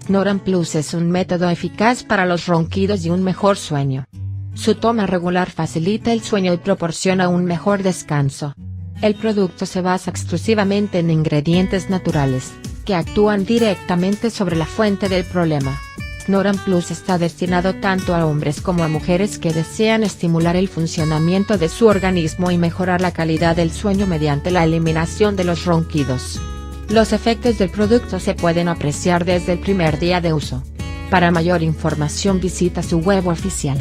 Snoran Plus es un método eficaz para los ronquidos y un mejor sueño. Su toma regular facilita el sueño y proporciona un mejor descanso. El producto se basa exclusivamente en ingredientes naturales, que actúan directamente sobre la fuente del problema. Snoran Plus está destinado tanto a hombres como a mujeres que desean estimular el funcionamiento de su organismo y mejorar la calidad del sueño mediante la eliminación de los ronquidos. Los efectos del producto se pueden apreciar desde el primer día de uso. Para mayor información visita su web oficial.